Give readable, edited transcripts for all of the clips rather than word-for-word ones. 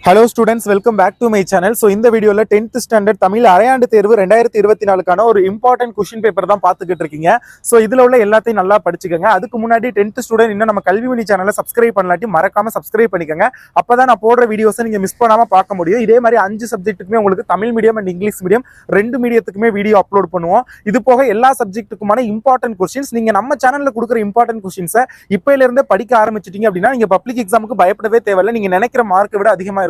Hello students, welcome back to my channel. So இந்த வீடியோவில் 10th standard Tamil அரையாண்டு தேர்வு 2024க்கான ஒரு இம்பார்ட்டன்ட் கொஸ்டின் பேப்பர் தான் பார்த்துக்கிட்டு இருக்கீங்க. ஸோ இதில் உள்ள எல்லாத்தையும் நல்லா படிச்சுக்கோங்க. அதுக்கு முன்னாடி 10th ஸ்டூடெண்ட் இன்னும் நம்ம கல்விமணி சேனலை சப்ஸ்கிரைப் பண்ணலாட்டி மறக்காம சப்ஸ்கிரைப் பண்ணிக்கோங்க. அப்போ தான் நான் போடுற வீடியோஸை நீங்கள் மிஸ் பண்ணாமல் பார்க்க முடியும். இதே மாதிரி 5 சப்ஜெக்ட்டுக்குமே உங்களுக்கு Tamil medium and English medium 2 மீடியத்துக்குமே வீடியோ அப்லோட் பண்ணுவோம். இது போக எல்லா சப்ஜெக்ட்டுக்குமான இம்பார்ட்டன்ட் கொஸ்டின்ஸ் நீங்கள் நம்ம சேனலில் கொடுக்குற இம்பார்ட்டன்ட் கொஸ்டின்ஸை இப்போலேருந்தே படிக்க ஆரம்பிச்சிட்டீங்க அப்படின்னா நீங்கள் பப்ளிக் எக்ஸாமுக்கு பயப்படவே தேவையில்லை. நீங்கள் நினைக்கிற மார்க்கை விட அதிகமாக இருக்கலாம்.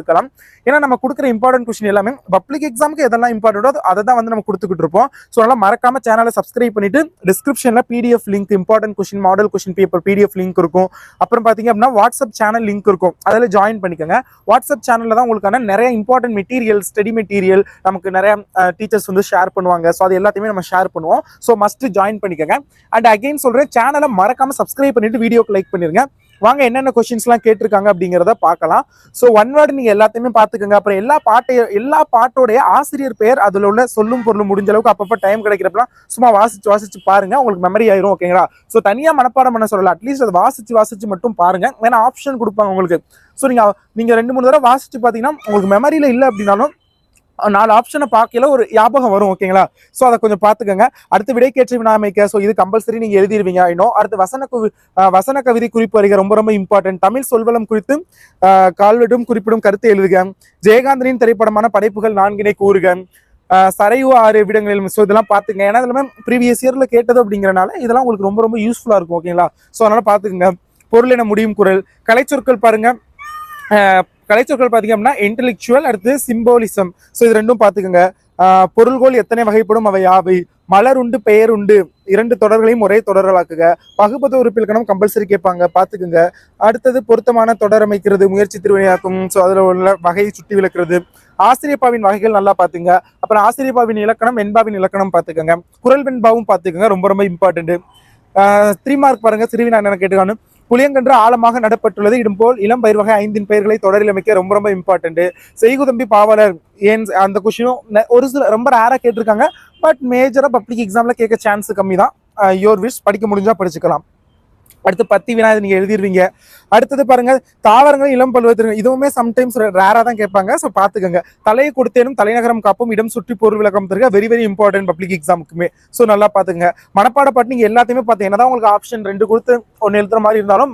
ஏன்னா நம்ம கொடுக்குற இம்பார்ட்டன்ட் கொஸ்டின் எல்லாமே பப்ளிக் எக்ஸாமுக்கு எதெல்லாம் இம்பார்ட்டன்டோ அதை தான் வந்து நம்ம கொடுத்துக்கிட்டு இருப்போம். ஸோ அதனால மறக்காம சேனலை சப்ஸ்கிரைப் பண்ணிட்டு டிஸ்கிரிப்ஷன்ல PDF link, important question, model question paper PDF link இருக்கும். அப்புறம் பாத்தீங்க அப்படின்னா வாட்ஸ்அப் சேனல் லிங்க் இருக்கும், அதில் ஜாயின் பண்ணிக்கோங்க. வாட்ஸ்அப் சேனல்ல தான் உங்களுக்கான நிறைய இம்பார்ட்டன்ட் மெட்டீரியல், ஸ்டடி மெட்டீரியல் நமக்கு நிறைய டீச்சர்ஸ் வந்து ஷேர் பண்ணுவாங்க. ஸோ அது எல்லாத்தையுமே நம்ம ஷேர் பண்ணுவோம். ஸோ மஸ்ட் ஜாயின் பண்ணிக்கோங்க. அண்ட் அகைன் சொல்றேன், சேனலை மறக்காம சப்ஸ்கிரைப் பண்ணிட்டு வீடியோக்கு லைக் பண்ணிருங்க. வாங்க என்னென்ன கொஸ்டின்ஸ்லாம் கேட்டிருக்காங்க அப்படிங்கிறத பார்க்கலாம். ஸோ ஒன் வேர்டு நீங்கள் எல்லாத்தையுமே பார்த்துக்கோங்க. அப்புறம் எல்லா பாட்டோடைய ஆசிரியர் பெயர், அதில் உள்ள சொல்லும் பொருளும் முடிஞ்ச அளவுக்கு அப்பப்போ டைம் கிடைக்கிறப்பலாம் சும்மா வாசிச்சு பாருங்க, உங்களுக்கு மெமரி ஆயிரும். ஓகேங்களா? ஸோ தனியாக மனப்பாடம் பண்ண சொல்லலாம், அட்லீஸ்ட் அதை வாசிச்சு மட்டும் பாருங்க. ஏன்னா ஆப்ஷன் கொடுப்பாங்க உங்களுக்கு. ஸோ நீங்கள் 2-3 தடவை வாசிச்சு பார்த்தீங்கன்னா உங்களுக்கு மெமரியில் இல்லை அப்படின்னாலும் 4 ஆப்ஷனை பார்க்கல ஒரு ஞாபகம் வரும். ஓகேங்களா? ஸோ அதை கொஞ்சம் பார்த்துக்கோங்க. அடுத்து விடைக்கேற்ற வினா அமைக்க, ஸோ இது கம்பல்சரி நீங்க எழுதிடுவீங்க. இன்னும் அடுத்து வசன கவிதை குறிப்பு அறிக, ரொம்ப ரொம்ப இம்பார்ட்டன்ட். தமிழ் சொல்வளம் குறித்து கால்வெடும் குறிப்பிடும் கருத்து எழுதுக. ஜெயகாந்தனின் திரைப்படமான படைப்புகள் 4 கூறுக. சரையு 6 விடங்களில். ஸோ இதெல்லாம் பார்த்துங்க. ஏன்னா இதெல்லாமே ப்ரீவியஸ் இயர்ல கேட்டது அப்படிங்கிறனால இதெல்லாம் உங்களுக்கு ரொம்ப ரொம்ப யூஸ்ஃபுல்லா இருக்கும். ஓகேங்களா? ஸோ அதனால பார்த்துக்கோங்க. பொருள் என முடியும் குரல். கலைச்சொற்கள் பாருங்க. கலைச்சொற்கள் பார்த்தீங்க அப்படின்னா இன்டெலெக்சுவல், அடுத்து சிம்போலிசம். ஸோ இது ரெண்டும் பார்த்துக்கோங்க. பொருள்கோள் எத்தனை வகைப்படும், அவை யாவை? மலர் உண்டு, பெயர் உண்டு, 2 தொடர்களையும் ஒரே தொடர்களாக்குக. பகுபத உறுப்பில்கணம் கம்பல்சரி கேட்பாங்க, பார்த்துக்குங்க. அடுத்தது பொருத்தமான தொடர் அமைக்கிறது, முயற்சி திருவினையாக்கும். ஸோ அதில் உள்ள வகையை சுட்டி விளக்குறது. ஆசிரியப்பாவின் வகைகள் நல்லா பார்த்துங்க. அப்புறம் ஆசிரியப்பாவின் இலக்கணம், வெண்பாவின் இலக்கணம் பார்த்துக்கோங்க. குரல் வெண்பாவும் பார்த்துக்கோங்க, ரொம்ப ரொம்ப இம்பார்ட்டன்ட். 3 மார்க் பாருங்க. சிறுவினா என்ன கேட்டுக்கானு. புளியங்கன்று ஆழமாக நடப்பட்டுள்ளது, இடும்போல் இளம் பயிர் வகை 5 பெயர்களை தொடரில் அமைக்க, ரொம்ப ரொம்ப இம்பார்ட்டன்ட். செய்குதம்பி பாவலர் ஏன், அந்த கொஸ்டினும் ஒரு சில ரொம்ப ரேரா கேட்டிருக்காங்க. பட் மேஜரா பப்ளிக் எக்ஸாம்ல கேட்க சான்ஸ் கம்மி தான். யோர் விஷ், படிக்க முடிஞ்சா படிச்சுக்கலாம். அடுத்து 10 வினா நீங்க எழுதிருவீங்க. அடுத்தது பாருங்க, தாவரங்கள் இளம் பல்வத்திற்கு, இதுவுமே சம்டைம்ஸ் ரேரா தான் கேட்பாங்க. ஸோ பார்த்துக்கோங்க. தலையை கொடுத்தேனும் தலைநகரம் காப்பும் இடம் சுற்றி பொருள் விளக்கம் தருக, வெரி வெரி இம்பார்ட்டன்ட் பப்ளிக் எக்ஸாமுக்குமே. ஸோ நல்லா பார்த்துங்க. மனப்பாட பாட்டு நீங்க எல்லாத்தையுமே பார்த்தீங்கன்னா தான் உங்களுக்கு ஆப்ஷன் 2 கொடுத்து 1 எழுதுற மாதிரி இருந்தாலும்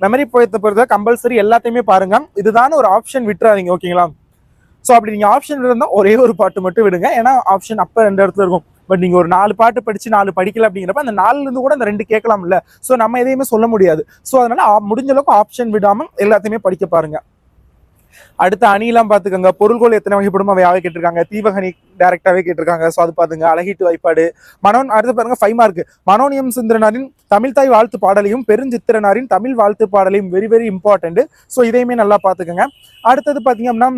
மெமரி போயத்தை பொறுத்த கம்பல்சரி எல்லாத்தையுமே பாருங்க. இதுதான் ஒரு ஆப்ஷன் விட்டுறாதீங்க. ஓகேங்களா? ஸோ அப்படி நீங்க ஆப்ஷன் இருந்தால் ஒரே ஒரு பாட்டு மட்டும் விடுங்க. ஏன்னா ஆப்ஷன் அப்போ 2 இடத்துல இருக்கும். பட் நீங்க ஒரு 4 பாட்டு படிச்சு 4 படிக்கல அப்படிங்கிறப்ப அந்த 4ல இருந்து கூட அந்த 2 கேட்கலாம் இல்ல. ஸோ நம்ம எதையுமே சொல்ல முடியாது. ஸோ அதனால முடிஞ்ச அளவுக்கு ஆப்ஷன் விடாம எல்லாத்தையுமே படிக்க பாருங்க. அடுத்த அணியெல்லாம் பார்த்துக்கோங்க. பொருள்கோள் எத்தனை வகைப்படும், அவை யாவை கேட்டிருக்காங்க. தீவகனி டைரக்டாவே கேட்டிருக்காங்க. ஸோ அது பாருங்க. அழகீட்டு வாய்ப்பாடு. அடுத்து பாருங்க 5 மார்க். மனோனியம் சுந்தரனாரின் தமிழ்தாய் வாழ்த்து பாடலையும் பெருஞ்சித்திரனாரின் தமிழ் வாழ்த்து பாடலையும், வெரி வெரி இம்பார்ட்டன்ட். ஸோ இதையுமே நல்லா பார்த்துக்கோங்க. அடுத்தது பார்த்தீங்க அப்படின்னா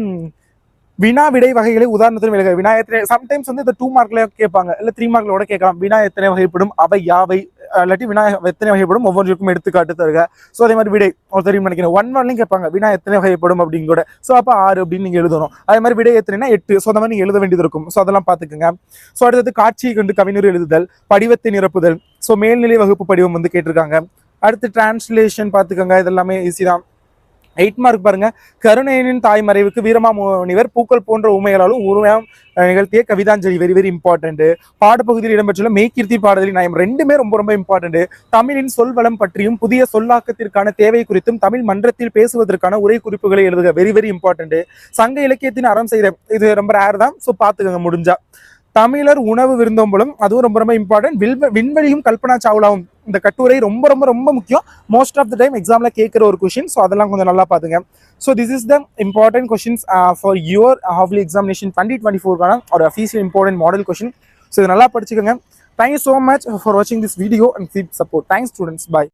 வினா விடை வகைகளை உதாரணத்தில் விலக. வினா எத்தனை, சம்டைம்ஸ் வந்து இந்த 2 மார்க்ல கேட்பாங்க, இல்ல 3 மார்க்ல கூட கேட்கலாம். வினா எத்தனை வகைப்படும், அவை யாவை, இல்லாட்டி வினா எத்தனை வகைப்படும், ஒவ்வொன்றுக்கும் எடுத்துக்காட்டு தருக. ஸோ அதே மாதிரி விடை தெரியும் நினைக்கிறேன். 1 மார்க்லையும் கேட்பாங்க, வினா எத்தனை வகைப்படும் அப்படின்னு கூட. ஸோ அப்போ 6 அப்படின்னு நீங்க எழுதணும். அதே மாதிரி விடை எத்தனைனா 8. ஸோ அந்த மாதிரி நீங்க எழுத வேண்டியது இருக்கும். ஸோ அதெல்லாம் பார்த்துக்குங்க. ஸோ அடுத்தது காட்சியை கண்டு கவிஞர் எழுதுதல், படிவத்தை நிரப்புதல். ஸோ மேல்நிலை வகுப்பு படிவம் வந்து கேட்டிருக்காங்க. அடுத்து டிரான்ஸ்லேஷன் பார்த்துக்கோங்க. இதெல்லாமே ஈஸி தான். 8 மார்க் பாருங்க. கருணையனின் தாய் மறைவுக்கு வீரமாமுனிவர் பூக்கள் போன்ற உண்மைகளாலும் உருவம் நிகழ்த்திய கவிதாஞ்சலி, வெரி வெரி இம்பார்ட்டன்ட். பாடப்பகுதியில் இடம்பெற்றுள்ள மெய்கீர்த்தி பாடலின் நயம், 2மே ரொம்ப ரொம்ப இம்பார்ட்டன்ட். தமிழின் சொல்வளம் பற்றியும் புதிய சொல்லாக்கத்திற்கான தேவை குறித்தும் தமிழ் மன்றத்தில் பேசுவதற்கான உரை குறிப்புகளை எழுதுக, வெரி வெரி இம்பார்ட்டன்ட். சங்க இலக்கியத்தின் அறம் செய்த, இது ரொம்ப ரேர் தான். ஸோ பார்த்துக்கோங்க முடிஞ்சா. தமிழர் உணவு விருந்தோம்பலும், அதுவும் ரொம்ப ரொம்ப இம்பார்ட்டன்ட். விண்வெளியும் கல்பனா சாவ்லாவும், இந்த கட்டுரை ரொம்ப ரொம்ப ரொம்ப முக்கியம். மோஸ்ட் ஆஃப் த டைம் எக்ஸாம்ல கேட்குற ஒரு கொஸ்டின். ஸோ அதெல்லாம் கொஞ்சம் நல்லா பார்த்துங்க. So this is the important questions for your halfly examination 2024க்கான ஒரு official important model question. So இதை நல்லா படிச்சுக்கோங்க. தேங்க்யூ ஸோ மச் ஃபார் வாட்சிங் this video and keep support. Thanks students. Bye.